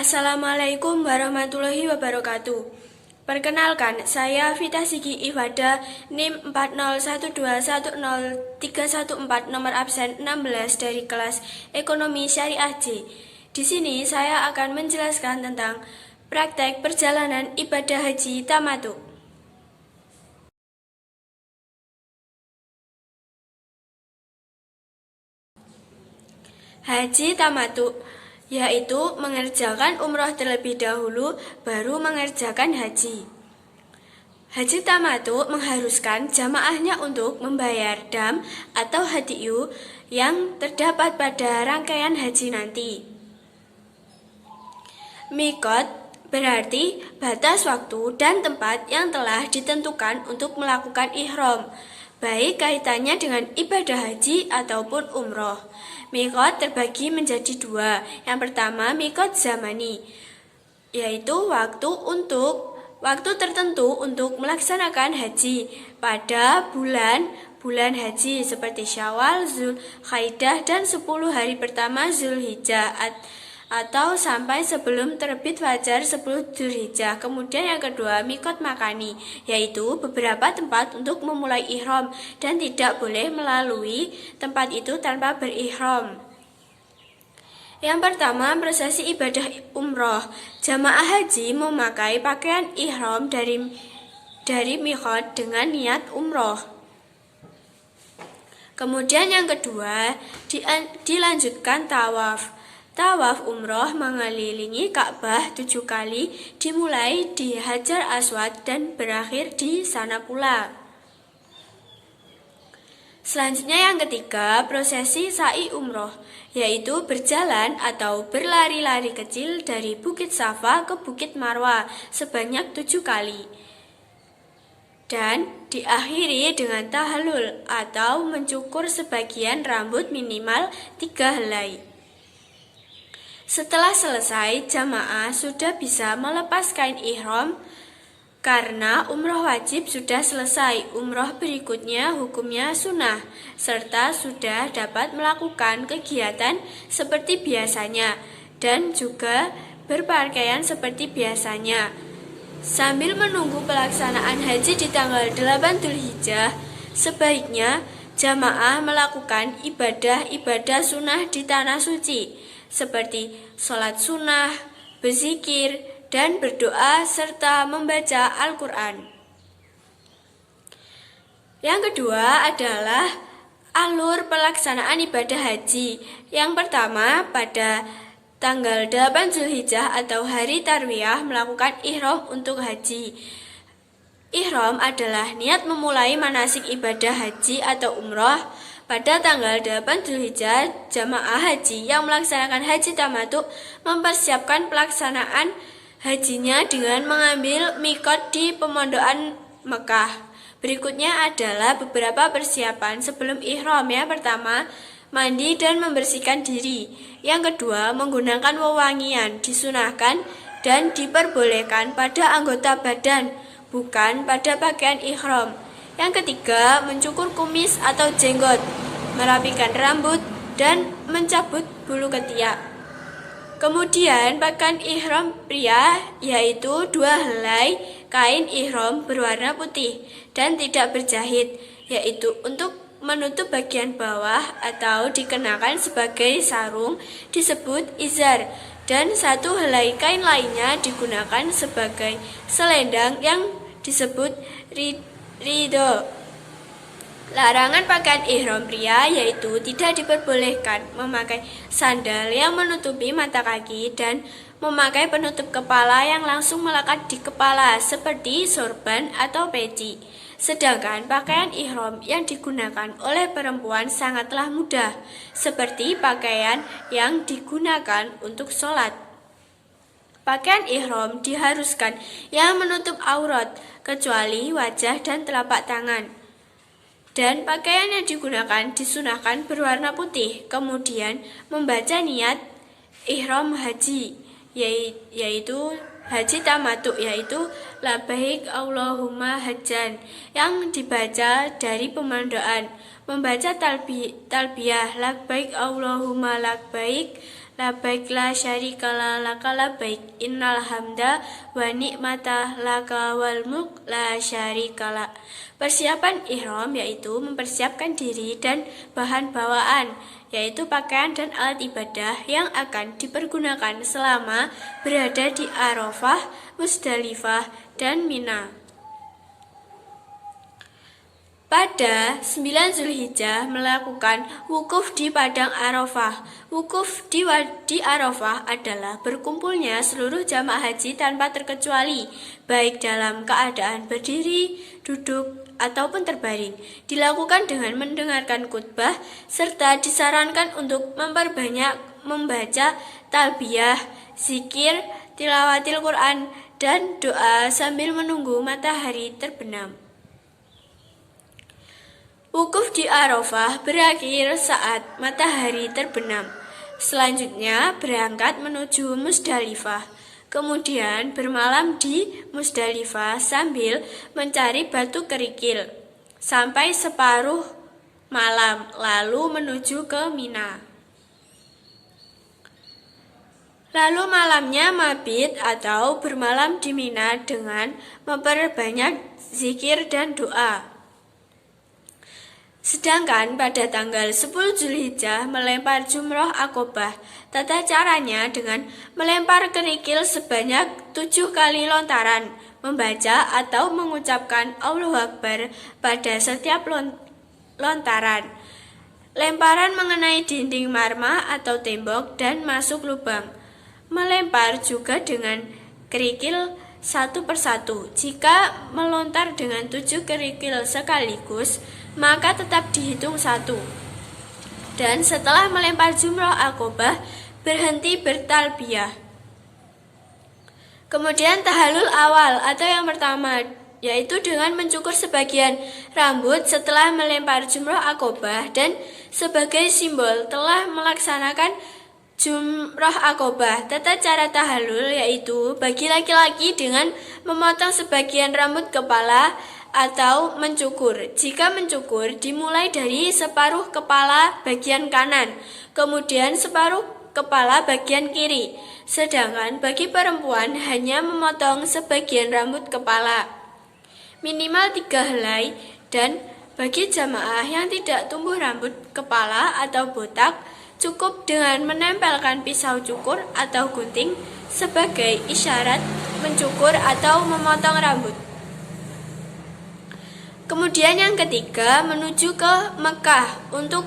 Assalamualaikum warahmatullahi wabarakatuh. Perkenalkan, saya Vita Sigi Ifada, NIM 401210314 nomor absen 16 dari kelas Ekonomi Syariah C. Di sini saya akan menjelaskan tentang praktek perjalanan ibadah haji tamattu. Haji tamattu yaitu mengerjakan umroh terlebih dahulu baru mengerjakan haji. Haji tamattu mengharuskan jamaahnya untuk membayar dam atau hadiyu yang terdapat pada rangkaian haji nanti. Miqat berarti batas waktu dan tempat yang telah ditentukan untuk melakukan ihram, baik kaitannya dengan ibadah haji ataupun umroh. Miqat terbagi menjadi dua. Yang pertama, miqat zamani, yaitu waktu tertentu untuk melaksanakan haji pada bulan haji seperti Syawal, Zulkaidah, dan 10 hari pertama Zulhijjah atau sampai sebelum terbit fajar 10 Dzulhijjah. Kemudian yang kedua, miqat makani, yaitu beberapa tempat untuk memulai ihram dan tidak boleh melalui tempat itu tanpa berihram. Yang pertama, prosesi ibadah umroh. Jamaah haji memakai pakaian ihram dari miqat dengan niat umroh. Kemudian yang kedua, dilanjutkan tawaf. Tawaf umroh mengelilingi Ka'bah 7 kali, dimulai di Hajar Aswad dan berakhir di sana pula. Selanjutnya yang ketiga, prosesi sa'i umroh, yaitu berjalan atau berlari-lari kecil dari Bukit Safa ke Bukit Marwa sebanyak 7 kali. Dan diakhiri dengan tahallul atau mencukur sebagian rambut minimal 3 helai. Setelah selesai, jamaah sudah bisa melepas kain ihram karena umroh wajib sudah selesai. Umroh berikutnya hukumnya sunnah, serta sudah dapat melakukan kegiatan seperti biasanya dan juga berpakaian seperti biasanya. Sambil menunggu pelaksanaan haji di tanggal 8 Dzulhijjah, sebaiknya jamaah melakukan ibadah-ibadah sunnah di tanah suci, seperti sholat sunnah, berzikir, dan berdoa, serta membaca Al-Quran. Yang kedua adalah alur pelaksanaan ibadah haji. Yang pertama, pada tanggal 8 Dzulhijjah atau hari Tarwiyah melakukan ihram untuk haji. Ihram adalah niat memulai manasik ibadah haji atau umroh. Pada tanggal 8 Dzulhijjah, jamaah haji yang melaksanakan haji tamattu mempersiapkan pelaksanaan hajinya dengan mengambil miqat di pemondokan Mekah. Berikutnya adalah beberapa persiapan sebelum ihram. Yang pertama, mandi dan membersihkan diri. Yang kedua, menggunakan wewangian disunahkan dan diperbolehkan pada anggota badan, bukan pada pakaian ihram. Yang ketiga, mencukur kumis atau jenggot, merapikan rambut, dan mencabut bulu ketiak. Kemudian pakaian ihram pria yaitu 2 helai kain ihram berwarna putih dan tidak berjahit, yaitu untuk menutup bagian bawah atau dikenakan sebagai sarung disebut izar, dan 1 helai kain lainnya digunakan sebagai selendang yang disebut ridho. Larangan pakaian ihram pria yaitu tidak diperbolehkan memakai sandal yang menutupi mata kaki dan memakai penutup kepala yang langsung melekat di kepala seperti sorban atau peci. Sedangkan pakaian ihram yang digunakan oleh perempuan sangatlah mudah, seperti pakaian yang digunakan untuk sholat. Pakaian ihram diharuskan yang menutup aurat, kecuali wajah dan telapak tangan. Dan pakaian yang digunakan disunahkan berwarna putih. Kemudian membaca niat ihram haji, yaitu haji tamattu, yaitu labbaik Allahumma hajjan, yang dibaca dari pemondokan. Membaca talbiyah labbaik Allahumma labbaik, Labaik la syarika laka labaik innal hamda wa ni'mata laka wal mulk la syarika. Persiapan ihram yaitu mempersiapkan diri dan bahan bawaan, yaitu pakaian dan alat ibadah yang akan dipergunakan selama berada di Arafah, Musdalifah, dan Mina. Pada 9 Zulhijjah melakukan wukuf di Padang Arafah. Wukuf di Arafah adalah berkumpulnya seluruh jamaah haji tanpa terkecuali, baik dalam keadaan berdiri, duduk, ataupun terbaring. Dilakukan dengan mendengarkan khutbah, serta disarankan untuk memperbanyak membaca talbiyah, zikir, tilawatil Quran, dan doa sambil menunggu matahari terbenam. Wukuf di Arafah berakhir saat matahari terbenam. Selanjutnya berangkat menuju Musdalifah. Kemudian bermalam di Musdalifah sambil mencari batu kerikil sampai separuh malam, lalu menuju ke Mina. Lalu malamnya mabit atau bermalam di Mina dengan memperbanyak zikir dan doa. Sedangkan pada tanggal 10 Zulhijjah melempar jumroh Aqobah. Tata caranya dengan melempar kerikil sebanyak 7 kali lontaran, membaca atau mengucapkan Allahu Akbar pada setiap lontaran. Lemparan mengenai dinding marmah atau tembok dan masuk lubang. Melempar juga dengan kerikil satu persatu. Jika melontar dengan 7 kerikil sekaligus, maka tetap dihitung 1. Dan setelah melempar jumroh Aqobah, berhenti bertalbiyah. Kemudian tahallul awal atau yang pertama, yaitu dengan mencukur sebagian rambut setelah melempar jumroh Aqobah dan sebagai simbol telah melaksanakan jumroh Aqobah. Tata cara tahallul yaitu bagi laki-laki dengan memotong sebagian rambut kepala atau mencukur. Jika mencukur, dimulai dari separuh kepala bagian kanan, kemudian separuh kepala bagian kiri. Sedangkan bagi perempuan hanya memotong sebagian rambut kepala, minimal 3 helai, dan bagi jamaah yang tidak tumbuh rambut kepala atau botak, cukup dengan menempelkan pisau cukur atau gunting sebagai isyarat mencukur atau memotong rambut. Kemudian yang ketiga, menuju ke Mekah untuk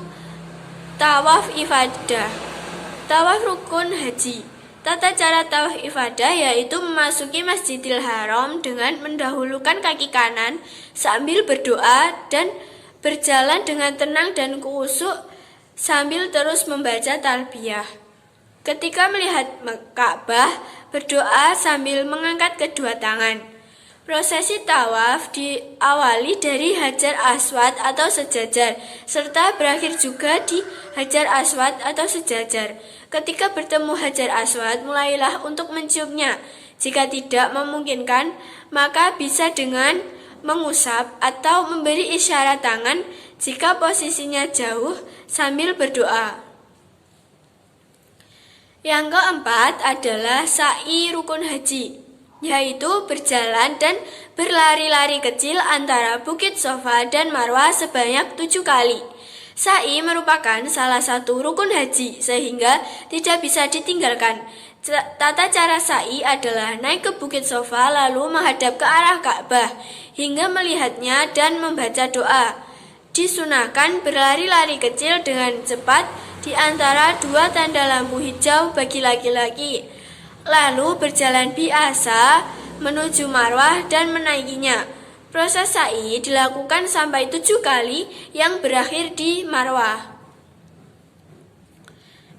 tawaf ifadah. Tawaf rukun haji. Tata cara tawaf ifadah yaitu memasuki Masjidil Haram dengan mendahulukan kaki kanan sambil berdoa dan berjalan dengan tenang dan khusyuk sambil terus membaca talbiyah. Ketika melihat Ka'bah, berdoa sambil mengangkat kedua tangan. Prosesi tawaf diawali dari Hajar Aswad atau sejajar, serta berakhir juga di Hajar Aswad atau sejajar. Ketika bertemu Hajar Aswad, mulailah untuk menciumnya. Jika tidak memungkinkan, maka bisa dengan mengusap atau memberi isyarat tangan jika posisinya jauh sambil berdoa. Yang keempat adalah sa'i rukun haji, yaitu berjalan dan berlari-lari kecil antara Bukit Sofa dan Marwah sebanyak 7 kali. Sa'i merupakan salah satu rukun haji sehingga tidak bisa ditinggalkan. Tata cara sa'i adalah naik ke Bukit Sofa lalu menghadap ke arah Ka'bah hingga melihatnya dan membaca doa. Disunahkan berlari-lari kecil dengan cepat di antara 2 tanda lampu hijau bagi laki-laki, lalu berjalan biasa menuju Marwah dan menaikinya. Proses sa'i dilakukan sampai 7 kali yang berakhir di Marwah.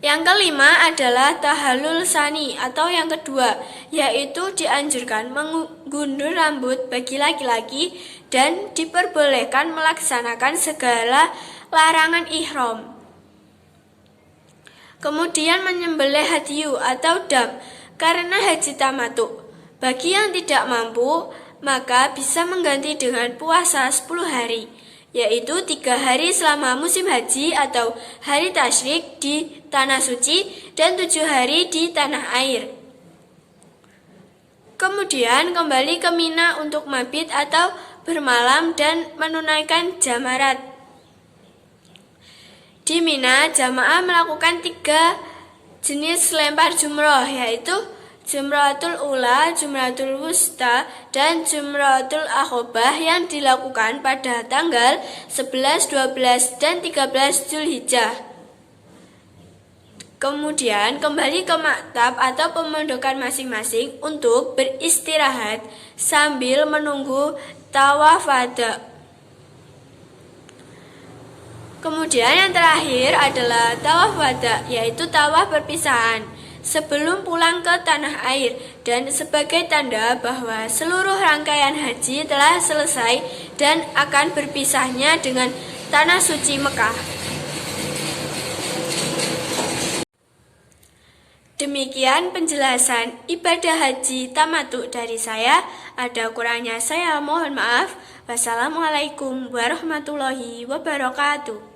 Yang kelima adalah tahallul sani atau yang kedua, yaitu dianjurkan menggundur rambut bagi laki-laki dan diperbolehkan melaksanakan segala larangan ihram. Kemudian menyembelih hadyu atau dam karena haji tamattu. Bagi yang tidak mampu, maka bisa mengganti dengan puasa 10 hari. yaitu 3 hari selama musim haji atau hari tasyrik di Tanah Suci dan 7 hari di tanah air. Kemudian kembali ke Mina untuk mabit atau bermalam dan menunaikan jamarat. Di Mina, jamaah melakukan 3 jenis lempar jumroh, yaitu Jumratul Ula, Jumratul Wusta, dan Jumratul Aqobah yang dilakukan pada tanggal 11, 12, dan 13 Zulhijjah. Kemudian kembali ke maktab atau pemondokan masing-masing untuk beristirahat sambil menunggu tawaf wada. Kemudian yang terakhir adalah tawaf wada, yaitu tawaf perpisahan sebelum pulang ke tanah air dan sebagai tanda bahwa seluruh rangkaian haji telah selesai dan akan berpisahnya dengan tanah suci Mekah. Demikian penjelasan ibadah haji tamattu dari saya. Ada kurangnya saya mohon maaf. Wassalamualaikum warahmatullahi wabarakatuh.